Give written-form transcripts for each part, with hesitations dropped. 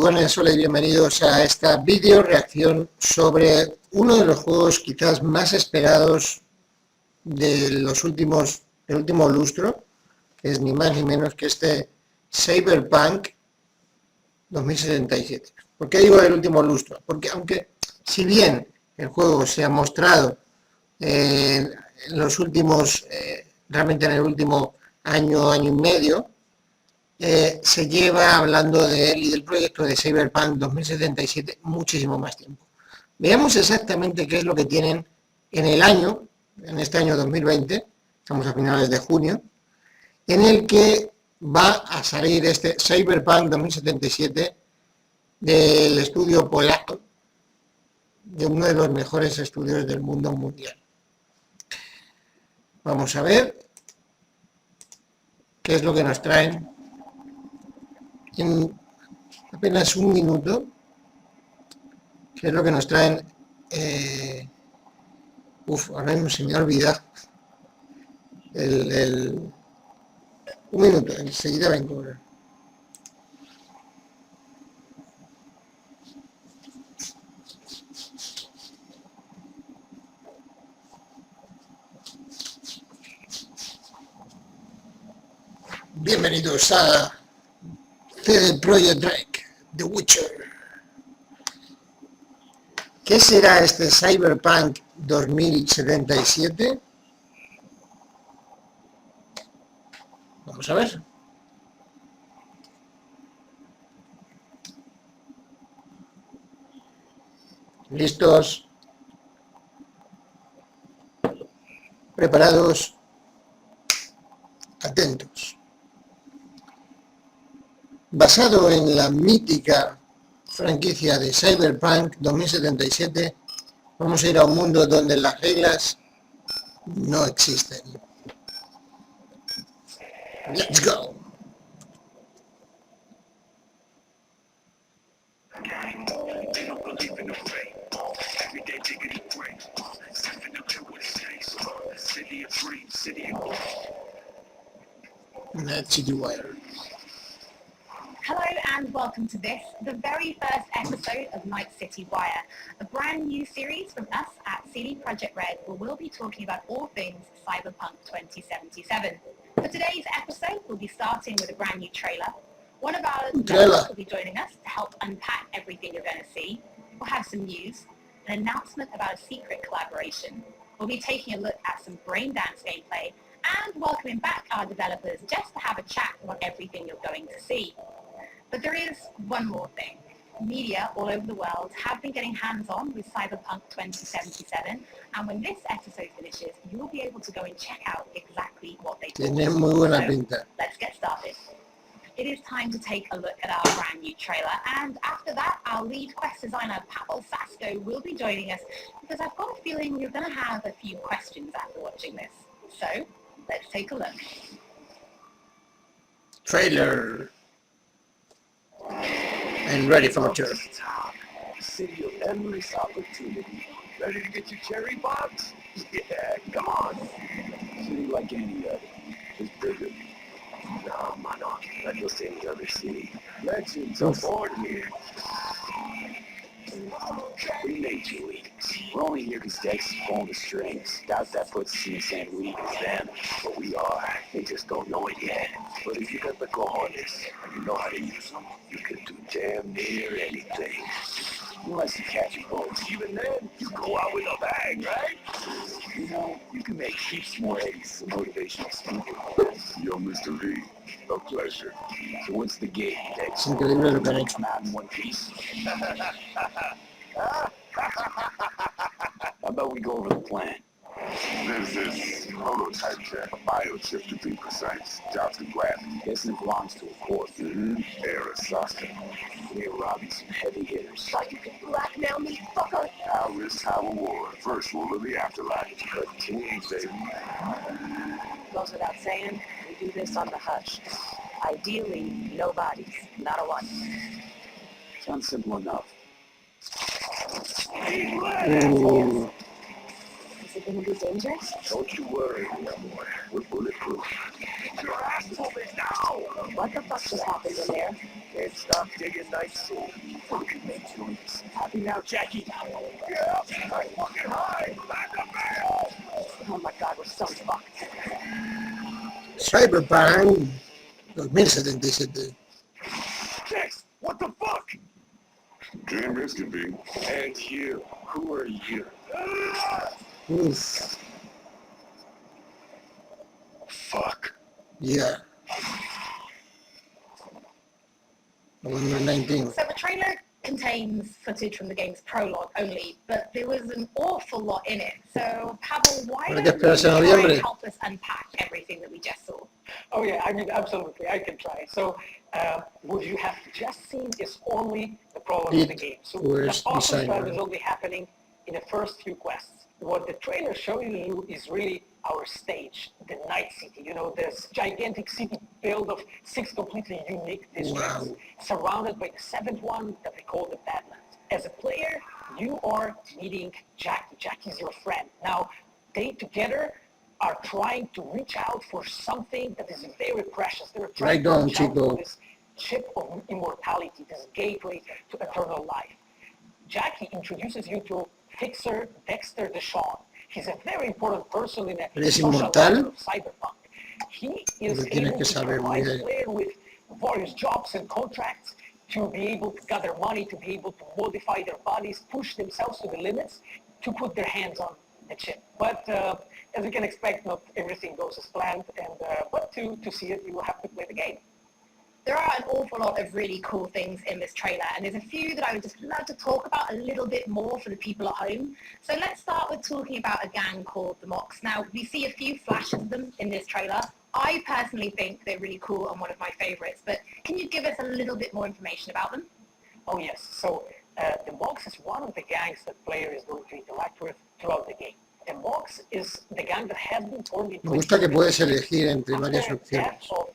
jugones, hola y bienvenidos a esta video reacción sobre uno de los juegos quizás más esperados de del último lustro, que es ni más ni menos que este Cyberpunk 2077. ¿Por qué digo del último lustro? Porque aunque, si bien el juego se ha mostrado en los últimos, realmente en el último año y medio, se lleva hablando de él y del proyecto de Cyberpunk 2077 muchísimo más tiempo. Veamos exactamente qué es lo que tienen en este año 2020, estamos a finales de junio, en el que va a salir este Cyberpunk 2077 del estudio polaco, de uno de los mejores estudios del mundo mundial. Vamos a ver qué es lo que nos traen en apenas un minuto, qué es lo que nos traen. Ahora mismo se me ha olvidado un minuto, enseguida vengo. Bienvenidos a CD Projekt Red, The Witcher. ¿Qué será este Cyberpunk 2077? Vamos a ver. ¿Listos? ¿Preparados? Atentos. Basado en la mítica franquicia de Cyberpunk 2077, vamos a ir a un mundo donde las reglas no existen. Let's go. City Wire. Hello and welcome to this, the very first episode of Night City Wire, a brand new series from us at CD Projekt Red, where we'll be talking about all things Cyberpunk 2077. For today's episode, we'll be starting with a brand new trailer. One of our developers will be joining us to help unpack everything you're going to see. We'll have some news, an announcement about a secret collaboration. We'll be taking a look at some brain dance gameplay and welcoming back our developers just to have a chat about everything you're going to see. But there is one more thing. Media all over the world have been getting hands-on with Cyberpunk 2077, and when this episode finishes, you'll be able to go and check out exactly what they do. Tiene muy buena pinta. Let's get started. It is time to take a look at our brand new trailer, and after that, our lead quest designer, Pavel Sasko, will be joining us, because I've got a feeling you're going to have a few questions after watching this. So, let's take a look. Trailer. And ready for a tour. City of endless opportunity. Ready to get your cherry box? Yeah, come on. City like any other, just bigger. No, mano, not just any other city. Legends are born here. We made you lead. We're only here because Dex is pulling the strings. Doubt that puts us in the same league as them. But we are. They just don't know it yet. But if you got the cojones and you know how to use them, you can do damn near anything. Unless you catch your boats. Even then, you go out with a bang, right? You know, you can make heaps more A's, a motivational speaker. Yo, Mr. Lee, a pleasure. So what's the game, Dex? Come out in one piece? How about we go over the plan? There's this prototype jet, a biochip to be precise. Jobs to grab. Guessing it belongs to a corp. Arasaka. We're robbing some heavy hitters. Like you can blackmail me, fucker. Our risk, our reward. First rule of the afterlife. Continue, baby. Goes without saying, we do this on the hush. Ideally, no bodies, not a one. Sounds simple enough. The Is it going to be dangerous? Don't you worry, boy. We're bulletproof. Your ass moving now! What the fuck just happened in there? Can't stop digging night city. We can make joints. Happy now, Jackie? Yeah, I'm fucking high! Land the mail! Oh my god, we're so fucked. Cyberpunk 2077. Tex, what the fuck? Damn this could be. And you, who are you? Uf, Fuck. yeah. November 19th. So the trailer contains footage from the game's prologue only, but there was an awful lot in it. So, Pavel, why Habrá don't que you esperarse a try noviembre. and help us unpack everything that we just saw? Oh yeah, I mean, absolutely, I can try. So, what you have just seen is only the prologue of the game. So, the First awesome designer. stuff is only happening in the first few quests. What the trailer showing you is really our stage, the Night City. You know, this gigantic city built of 6 completely unique districts, Wow. surrounded by the 7th one that we call the Badlands. As a player, you are meeting Jackie. Jackie's your friend. Now, they together are trying to reach out for something that is very precious. They're trying Right on, to reach out Chico. for this chip of immortality, this gateway to eternal life. Jackie introduces you to Fixer Dexter Deshawn. He's a very important person in the ¿Eres social inmortal? ladder of Cyberpunk. He is Lo tienes able que to saber, provide Miguel. player with various jobs and contracts to be able to gather money, to be able to modify their bodies, push themselves to the limits, to put their hands on the chip. But as you can expect, not everything goes as planned, and but to see it, you will have to play the game. There are an awful lot of really cool things in this trailer, and there's a few that I would just love to talk about a little bit more for the people at home. So let's start with talking about a gang called the Mox. Now, we see a few flashes of them in this trailer. I personally think they're really cool and one of my favorites, but can you give us a little bit more information about them? Oh yes, so the Mox is one of the gangs that player is going to interact with throughout the game. The Mox is the gang that has been formed in Me gusta que puedes elegir entre after varias the opciones. death of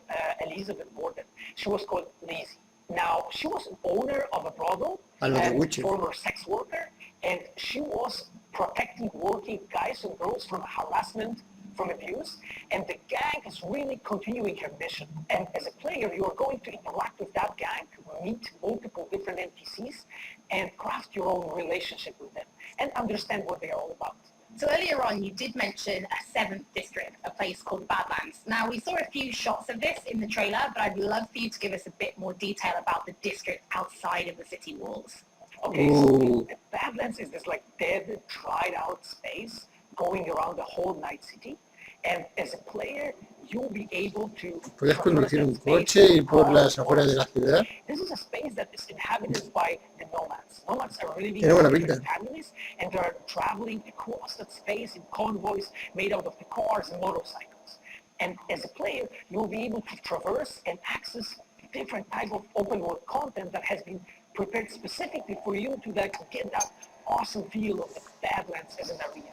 Elizabeth Borden. She was called Lizzie. Now, she was an owner of a brothel A lo de and Witcher. former sex worker, and she was protecting working guys and girls from harassment, from abuse, and the gang is really continuing her mission. And as a player, you are going to interact with that gang, meet multiple different NPCs, and craft your own relationship with them, and understand what they are all about. So earlier on, you did mention a 7th district, a place called the Badlands. Now, we saw a few shots of this in the trailer, but I'd love for you to give us a bit more detail about the district outside of the city walls. Okay, so Ooh. the Badlands is this like dead, dried out space going around the whole Night City. And as a player, you'll be able to Puedes conducir un traverse that coche space y por with las cars, afueras de la ciudad. This is a space that is inhabited by the nomads. Nomads are living Tiene buena in different pinta. families, and they are traveling across that space in convoys made out of the cars and motorcycles. And as a player, you'll be able to traverse and access different type of open world content that has been prepared specifically for you to like, get that awesome feel of the Badlands as an arena.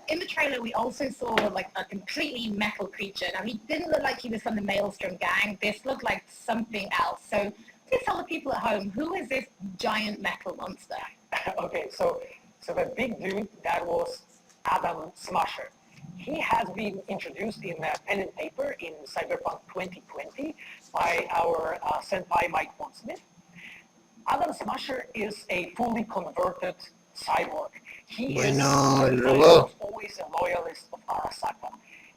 In the trailer, we also saw like a completely metal creature. Now, he didn't look like he was from the Maelstrom gang. This looked like something else. So please tell the people at home, who is this giant metal monster? Okay, so the big dude, that was Adam Smasher. He has been introduced in pen and paper in Cyberpunk 2020 by our senpai Mike Pondsmith. Adam Smasher is a fully converted cyborg. He Bueno, el is robot. was always a loyalist of Arasaka.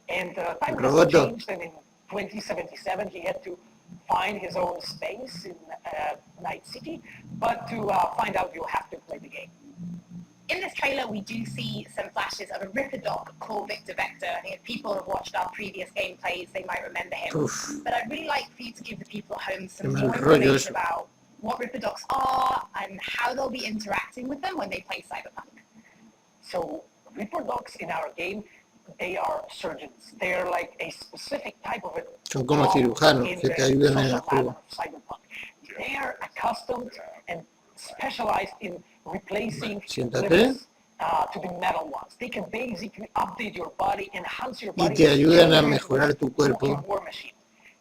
And time has Roboto. changed, and in 2077 he had to find his own space in Night City, but to find out you'll have to play the game. In this trailer, we do see some flashes of a Ripper Doc called Victor Vector. I think if people have watched our previous gameplays, they might remember him. Oof. But I'd really like for you to give the people at home some Qué more mal rollo information eso. about what Ripper Docs are and how they'll be interacting with them when they play Cyberpunk. So Reaper Dogs in our game, they are surgeons. They are like a specific type of it. Son como cirujanos que te ayudan en el juego. Cyberpunk. They are accustomed and specialized in replacing Siéntate. limits, to the metal ones. They can basically update your body, enhance your Y body. te ayudan a turn you mejorar tu into a cuerpo. war machine.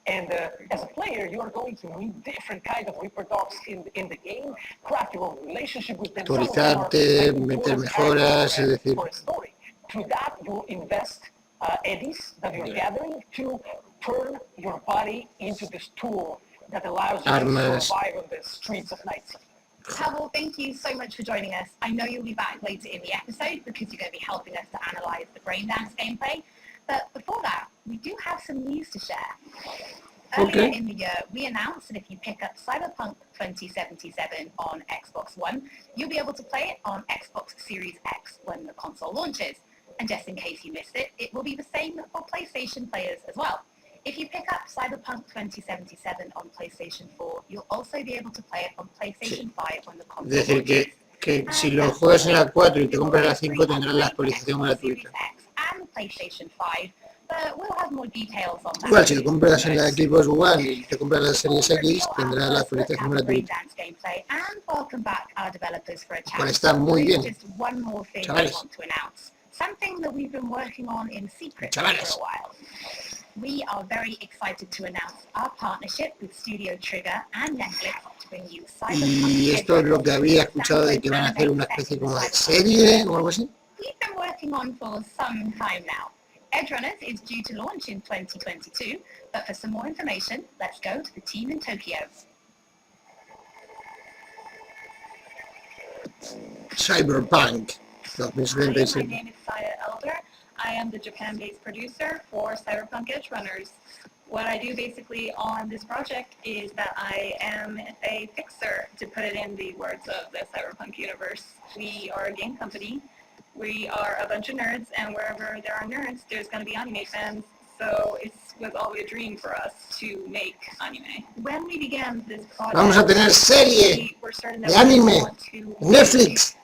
And as a player, you are going to meet different kinds of Reaper Dogs in the game, craft your own relationship with them. Some of them are Actualizarte, like meter important mejoras, characters es decir, for a story. Through that, you'll invest eddies that you're gathering to turn your body into this tool that allows you to survive on the streets of Night City. Pavel, thank you so much for joining us. I know you'll be back later in the episode because you're going to be helping us to analyze the Braindance gameplay. But before that, we do have some news to share. Earlier in the year, we announced that if you pick up CyberPunk 2077 on Xbox One, you'll be able to play it on Xbox Series X when the console launches. And just in case you missed it, it will be the same for PlayStation players as well. If you pick up Cyberpunk 2077 on PlayStation 4, you'll also be able to play it on PlayStation 5 when the console Es decir, launches. que si lo juegas en la 4 y te compras la 5 tendrás la actualización gratuita. And PlayStation 5, but we'll have more details on that. Igual, si lo compras en la Xbox One y te compras la Series X, tendrás la actualización gratuita. Cual está muy bien. Chavales. Something that we've been working on in secret for a while. We are very excited to announce our partnership with Studio Trigger and Netflix to bring you Y esto es lo que había escuchado de que van a hacer una especie como de serie o algo así. We've been working on for some time now. Edge Runners is due to launch in 2022, but for some more information, let's go to the team in Tokyo. CyberPunk Hi, my name is Saya Elder. I am the Japan-based producer for CyberPunk Edge Runners. What I do basically on this project is that I am a fixer, to put it in the words of the Cyberpunk universe. We are a game company. We are a bunch of nerds, and wherever there are nerds, there's going to be anime fans. So it was always a dream for us to make anime. When we began this project, vamos a tener serie de anime, Netflix.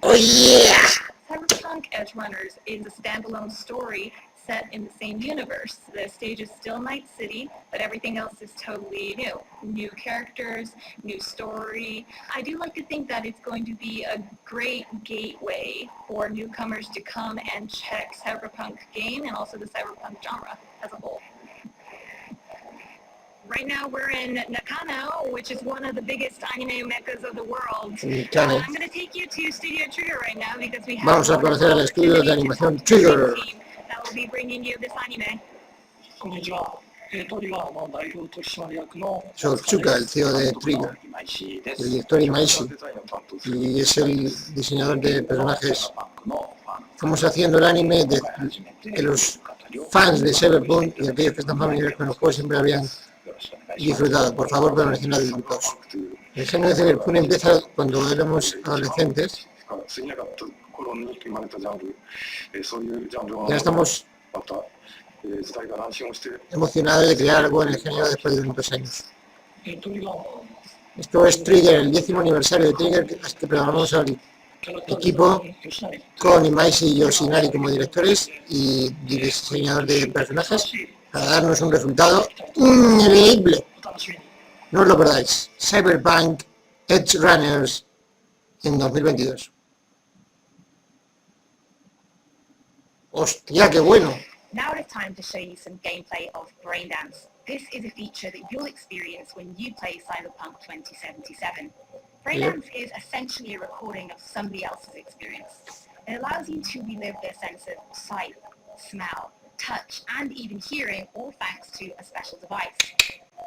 Oh yeah! Cyberpunk Edge Runners is a standalone story set in the same universe. The stage is still Night City, but everything else is totally new. New characters, new story. I do like to think that it's going to be a great gateway for newcomers to come and check Cyberpunk game and also the Cyberpunk genre as a whole. Right now we're in Nakano, which is one of the biggest anime meccas of the world. I'm going to take you to Studio Trigger right now because we have Vamos a conocer el estudio de animación Trigger. That will be bringing you this anime. Soy Tsuka, el CEO de Trigger, el director Imaishi, y es el diseñador de personajes. Estamos haciendo el anime que los fans de Cyberpunk y aquellos que están familiares con los juegos siempre habían disfrutado. Por favor, permanecen adultos. El género de Cyberpunk empieza cuando éramos adolescentes. Ya estamos emocionados de crear algo en el género después de tantos años. Esto es Trigger, el 10º aniversario de Trigger, que preparamos al equipo con Imaishi y Yoshinari como directores y diseñador de personajes para darnos un resultado increíble. No os lo perdáis. Cyberpunk Edge Runners en 2022. ¡Hostia, qué bueno! Now it is time to show you some gameplay of Braindance. This is a feature that you'll experience when you play Cyberpunk 2077. Braindance is essentially a recording of somebody else's experience. It allows you to relive their sense of sight, smell, touch, and even hearing, all thanks to a special device.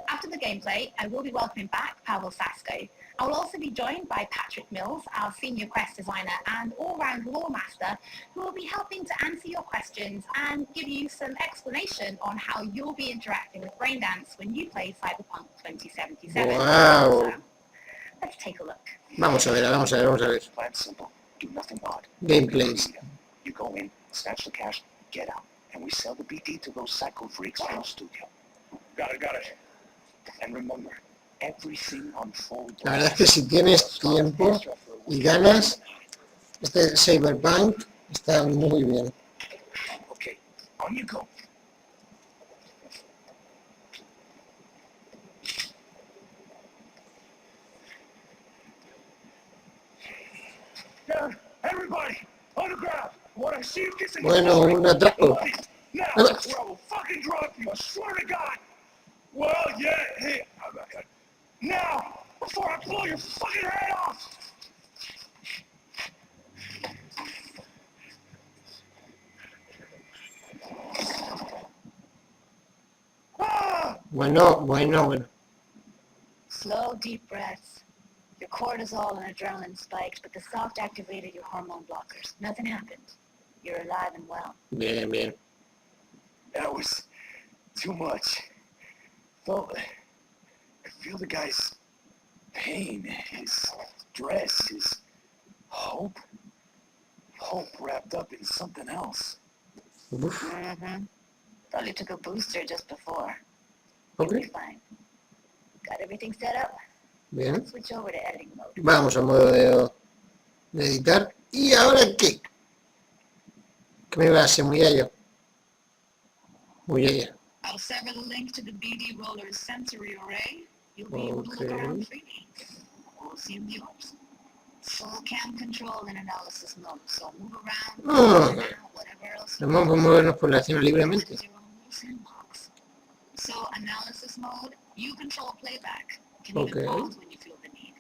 After the gameplay, I will be welcoming back Pavel Sasko. I will also be joined by Patrick Mills, our senior quest designer and all-round lore master, who will be helping to answer your questions and give you some explanation on how you'll be interacting with Braindance when you play Cyberpunk 2077. Wow. So, let's take a look. Vamos a ver. Plan simple. Do nothing odd. Gameplays. You go in, snatch the cash, get out, and we sell the BD to those psycho freaks from the studio. Got it. And remember, everything unfolds. La verdad es que si tienes tiempo y ganas, este Cyberpunk está muy bien. Okay, on you go. Everybody, on the ground. What I see you kissing. Bueno, un atraco. Now, or I will fucking drop you. I swear to God. Well, yeah, hey. Now, before I blow your fucking head off. Bueno. Slow, deep breaths. Your cortisol and adrenaline spiked, but the soft activated your hormone blockers. Nothing happened. You're alive and well. Bien. That was too much. I feel the guy's pain, his stress, his hope wrapped up in something else. Uf, Mm-hmm. Probably took a booster just before. ok, You'll be fine. Got everything set up? bien. Switch over to editing mode. Vamos a modo de editar. ¿Y ahora qué? ¿Qué me va a hacer? Muy allá. I'll sever the link to the BD Roller's sensory array. You'll be able to look around freely. We'll see in the orbs. Full cam control and analysis mode, so move around, whatever else you Vamos a want. movernos por la zona libremente. Your own little sandbox. So analysis mode, you control playback. Can Okay. even pause when you feel the need.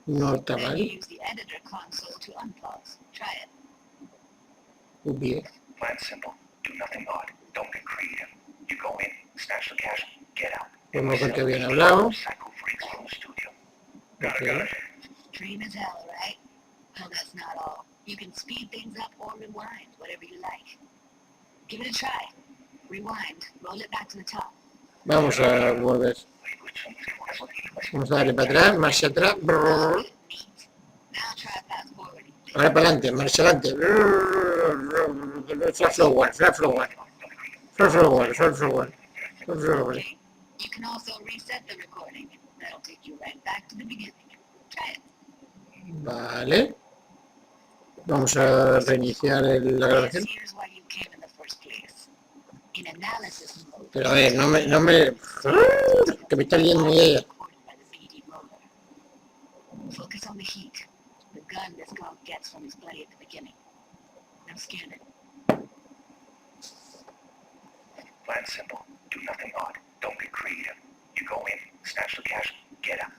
No está Then mal. you use the editor console to unpause. Try it. Muy bien. Plan simple. Do nothing odd. Don't get creative. You go in, snatch the cash, get out. Podemos ver que habían hablado. Psycho freaks from the studio. Ok. Dream as hell, right? Well, that's not all. You can speed things up or rewind, whatever you like. Give it a try. Rewind. Roll it back to the top. Vamos a volver. Vamos a darle para atrás, marcha atrás. Brrr. Neat. Now try fast forwarding. Ahora para adelante, marcha adelante. Flash forward. Okay. You can also reset the recording. That'll take you right back to the beginning. Try it. Vale. Vamos a reiniciar la grabación. Here's why you came in the first place. In analysis mode. Pero a ver, no me... Que me está liando muy ella. Recorded by the BD roller. Focus on the heat. The gun this cop gets from his buddy at the beginning. Now scan it. Plan simple. Do nothing odd. Don't get creative. You go in, snatch the cash, get out.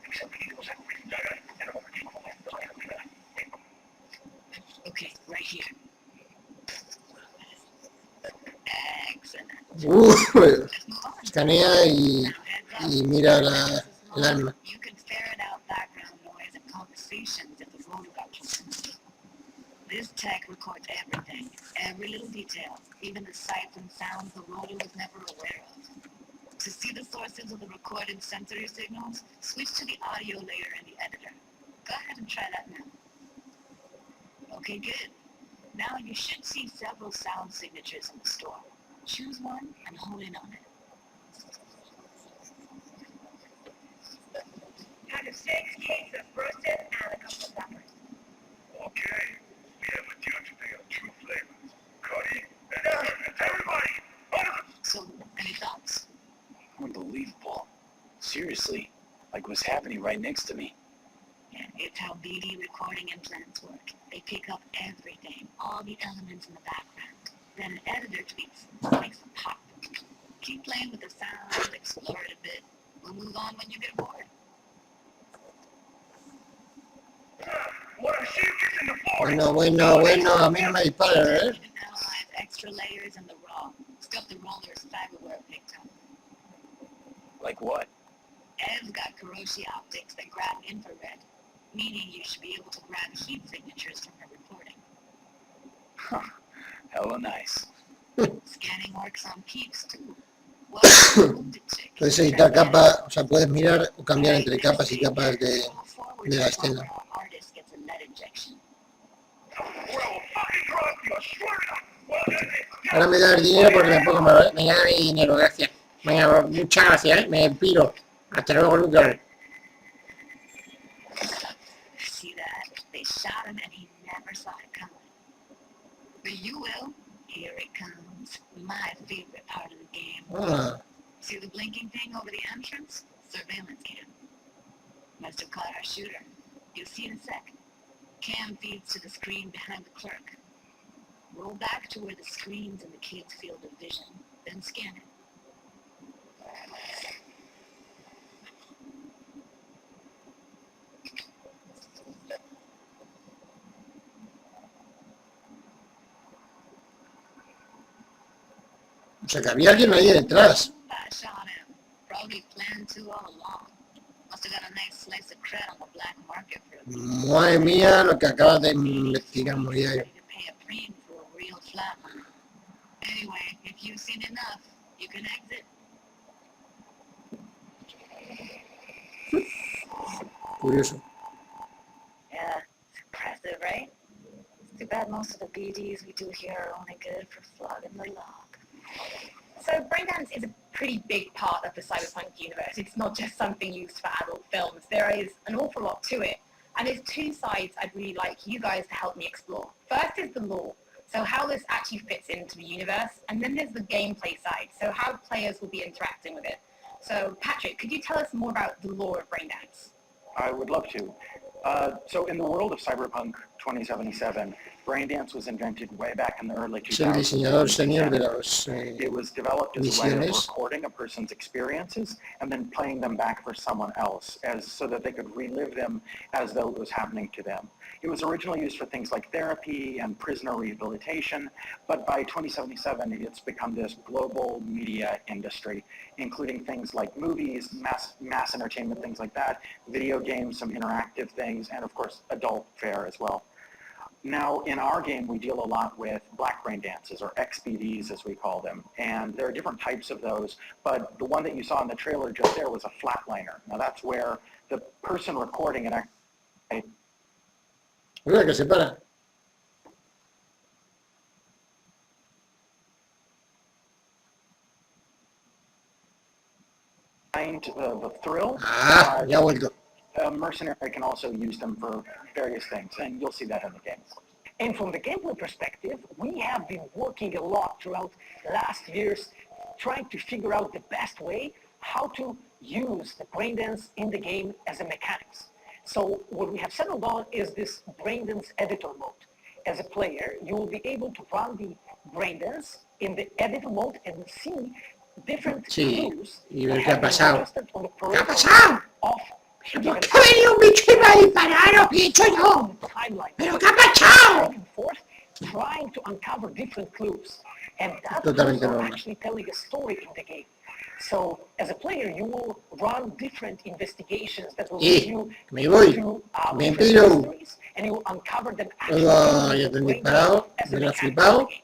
Okay, right here. Excellent. Let's move on. escanea y Now heads up. mira el arma. You can ferret out background noise and conversations if the roller got confused. This tech records everything, every little detail, even the sights and sounds the roller was never aware of. To see the sources of the recorded sensory signals, switch to the audio layer in the editor. Go ahead and try that now. Okay, good. Now you should see several sound signatures in the store. Choose one and hone in on it. Pack of 6 cakes of roasted and a couple of peppers. Okay. We have a duty today of true flavors. Cody, and everybody! So, any thoughts? Unbelievable. Seriously, like what's happening right next to me. Yeah, it's how BD recording implants work. They pick up everything, all the elements in the background. Then an editor tweaks, makes them pop. Keep playing with the sound, explore it a bit. We'll move on when you get bored. What I see is in the forest. Bueno, a mí no me dispara, ¿eh? You can analyze extra layers in the RAW. Stuff the roller's cyberware picked up. Like what? Ev's got Karoshi optics that grab infrared, meaning you should be able to grab heat signatures from her recording. Huh. Hella nice. Scanning works on peeps too. Well, wounded chick. Puedes editar capas, o sea, puedes mirar o cambiar entre capas y capas de la escena. Artist gets a lead injection. Well, fucking drop you, I swear to God. Well, Ahora me da el dinero porque tampoco me da mi dinero, gracias. Venga, muchas gracias, me piro. Hasta luego, Lucas. See that? They shot him and he never saw it coming. But you will. Here it comes. My favorite part of the game. See the blinking thing over the entrance? Surveillance cam. Must have caught our shooter. You'll see in a sec. Cam feeds to the screen behind the clerk. Roll back to where the screen's in the kid's field of vision. Then scan it. O sea, que había alguien ahí detrás. I shot him. Probably to all along. Must have got a nice slice of cred on the black market for Madre mía, lo que acabas de investigar, Moria. ready to pay a premium for a real flatline. Anyway, if you've seen enough, you can exit. Curioso. Yeah, it's impressive, right? It's too bad most of the BDs we do here are only good for flogging the log. So braindance is a pretty big part of the cyberpunk universe. It's not just something used for adult films. There is an awful lot to it. And there's two sides I'd really like you guys to help me explore. First is the lore, so how this actually fits into the universe. And then there's the gameplay side, so how players will be interacting with it. So Patrick, could you tell us more about the lore of braindance? I would love to. So in the world of Cyberpunk 2077, braindance was invented way back in the early 2000s. Es el diseñador senior de los It was developed as a way of misiones. recording a person's experiences and then playing them back for someone else so that they could relive them as though it was happening to them. It was originally used for things like therapy and prisoner rehabilitation, but by 2077, it's become this global media industry, including things like movies, mass entertainment, things like that, video games, some interactive things, and of course, adult fare as well. Now, in our game, we deal a lot with black brain dances, or XBDs as we call them, and there are different types of those, but the one that you saw in the trailer just there was a flatliner. Now, that's where the person recording it actually Mira que se para. find the thrill. Ah, ya ha vuelto. A mercenary can also use them for various things, and you'll see that in the game. And from the gameplay perspective, we have been working a lot throughout last years trying to figure out the best way how to use the braindance in the game as a mechanics. So what we have settled on is this braindance editor mode. As a player, you will be able to run the braindance in the editor mode and see different clues y ver that qué ha have been pasado. adjusted on the ¿Qué ha peripheral pasado? of ¿Por qué ha venido un bicho y me ha disparado? Lo que he hecho yo. timeline. ¿Pero qué ha pasado? Back and forth, trying to uncover different clues. And that Totalmente clues are normal. actually telling a story in the game. So, as a player, you will run different investigations that will lead you me voy. to Me different piro. mysteries, and you will uncover them Oiga, actually ya te han as a disparado, me lo ha mechanic of flipado. the game.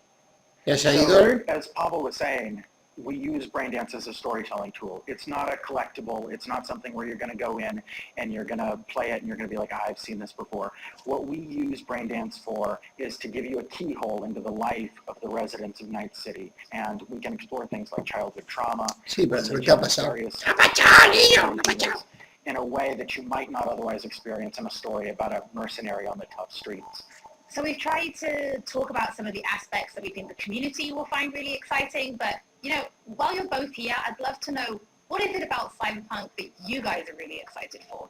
Ya se ha ido él. As Pavel was saying, we use braindance as a storytelling tool. It's not a collectible. It's not something where you're going to go in and you're going to play it and you're going to be like, I've seen this before. What we use braindance for is to give you a keyhole into the life of the residents of Night City. And we can explore things like childhood trauma. Sí, pero ¿qué ha pasado? various ¿Qué ha pasado, niño? ¿Qué ha pasado? in a way that you might not otherwise experience in a story about a mercenary on the tough streets. So we've tried to talk about some of the aspects that we think the community will find really exciting, but, you know, while you're both here, I'd love to know, what is it about Cyberpunk that you guys are really excited for?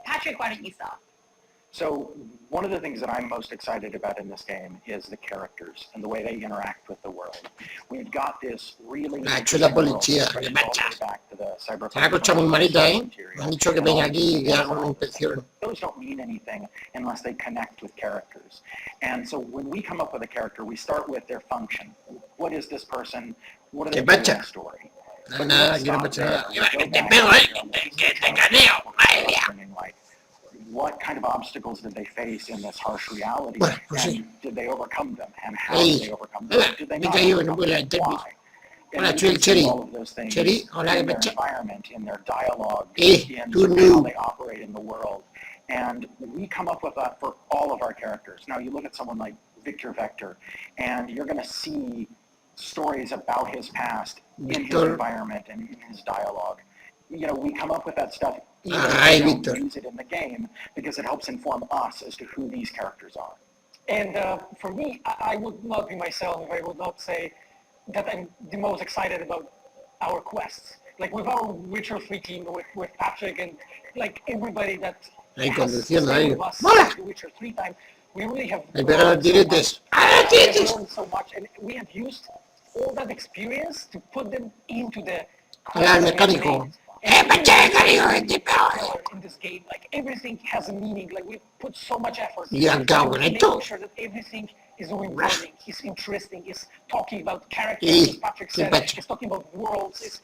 Patrick, why don't you start? So one of the things that I'm most excited about in this game is the characters and the way they interact with the world. We've got this really hecho la policía, all the ¿qué way pasa? back to the Cyberpunk. Se ha escuchado muy malita, ¿eh? Me han dicho que venga aquí y que haga una inspección. Those don't mean anything unless they connect with characters. And so when we come up with a character, we start with their function. What is this person? What are they ¿Qué doing in pacha? the story? Nada, aquí no pasa nada. Que te pego, que te caneo, madre mía. What kind of obstacles did they face in this harsh reality? Bueno, pues and sí. did they overcome them? And how Ey, did they overcome them? Did they me he not caído, no overcome puedo them? levantarme. Why? Hola, And soy we el can see Cheri. all of those things Cheri, hola, in ¿qué their pasa? environment, in their dialogue, in tú how no. they operate in the world. And we come up with that for all of our characters. Now, you look at someone like Victor Vector, and you're going to see stories about his past in his Victor. environment and in his dialogue. You know, we come up with that stuff even Ay, if we don't Victor. use it in the game because it helps inform us as to who these characters are. And for me, I would not be myself if I would not say that I'm the most excited about our quests. Like with our Witcher 3 team, with Patrick and like everybody that Ahí has conduciendo, stayed ahí. with us ¡Mola! since the Witcher 3 time, we really have Ahí pega los learned so diretes. much. ¡Ah, los We have diretes! learned so much, and we have used all that experience to put them into the Hola, el mecánico. Mecánico, que te pego! in this game. Like everything has a meaning. Like we put so much effort Y han cabo con making esto. sure that everything is rewarding, is interesting, is talking about characters, Y, as Patrick ¿qué said, pacho? is talking about worlds, is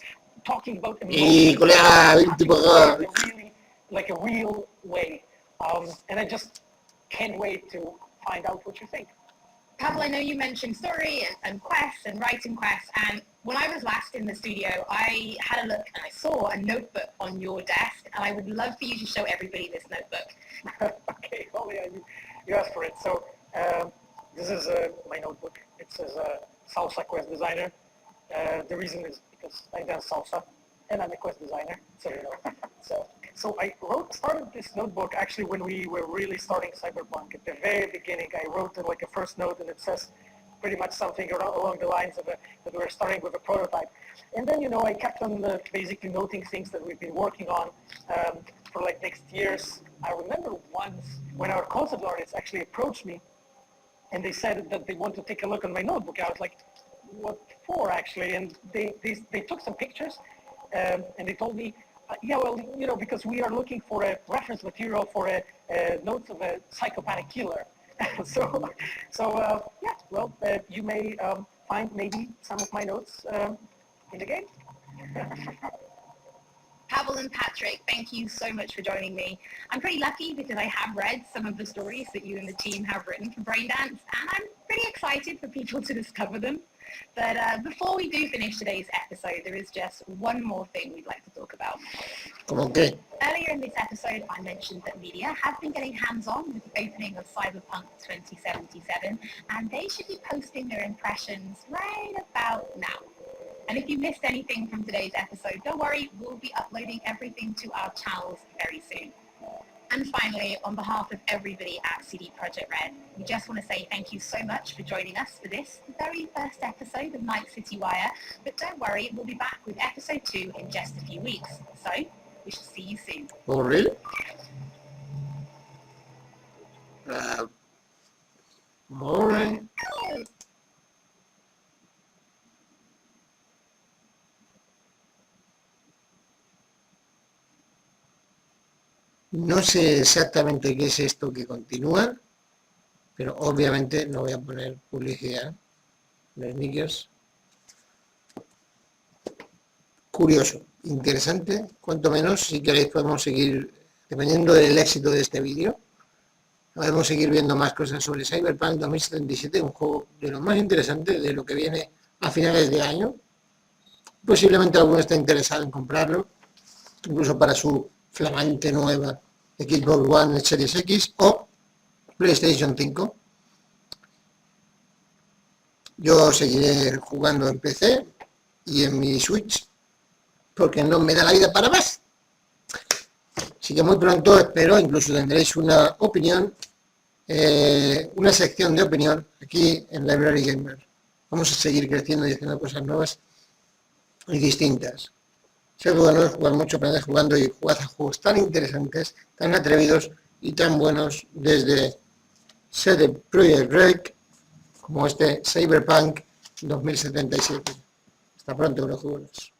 talking about Y emotions, colega, talking tipo, about it really, like a real way. And I just can't wait to find out what you think. Pavel, I know you mentioned story and quests and writing quests, and when I was last in the studio, I had a look and I saw a notebook on your desk, and I would love for you to show everybody this notebook. Okay, oh yeah, you asked for it. So this is my notebook. It says Salsa Quest Designer. The reason is because I dance salsa, and I'm a quest designer, so you know. So I started this notebook actually when we were really starting Cyberpunk. At the very beginning, I wrote like a first note, and it says pretty much something along the lines of that we were starting with a prototype. And then, you know, I kept on basically noting things that we've been working on for like next years. I remember once when our concept artists actually approached me, and they said that they want to take a look at my notebook. I was like, what for actually? And they took some pictures, and they told me, yeah, well, you know, because we are looking for a reference material for a notes of a psychopathic killer. so yeah, well, you may find maybe some of my notes in the game. Pavel and Patrick, thank you so much for joining me. I'm pretty lucky because I have read some of the stories that you and the team have written for Braindance, and I'm pretty excited for people to discover them. But before we do finish today's episode, there is just one more thing we'd like to talk about. Okay. Earlier in this episode, I mentioned that media have been getting hands-on with the opening of Cyberpunk 2077, and they should be posting their impressions right about now. And if you missed anything from today's episode, don't worry, we'll be uploading everything to our channels very soon. And finally, on behalf of everybody at CD Projekt Red, we just want to say thank you so much for joining us for this very first episode of Night City Wire. But don't worry, we'll be back with episode 2 in just a few weeks. So, we shall see you soon. Oh, really? All right. No sé exactamente qué es esto que continúa, pero obviamente no voy a poner publicidad de sneakers. Curioso, interesante, cuanto menos. Si queréis podemos seguir, dependiendo del éxito de este vídeo, podemos seguir viendo más cosas sobre Cyberpunk 2077, un juego de lo más interesante de lo que viene a finales de año. Posiblemente alguno esté interesado en comprarlo, incluso para su flamante nueva Xbox One Series X o PlayStation 5. Yo seguiré jugando en PC y en mi Switch porque no me da la vida para más. Así que muy pronto espero, incluso tendréis una opinión, una sección de opinión aquí en Library Gamer. Vamos a seguir creciendo y haciendo cosas nuevas y distintas. Si algo no es jugar mucho, aprended jugando y jugad a juegos tan interesantes, tan atrevidos y tan buenos desde CD Projekt Red como este Cyberpunk 2077. Hasta pronto, jugadores.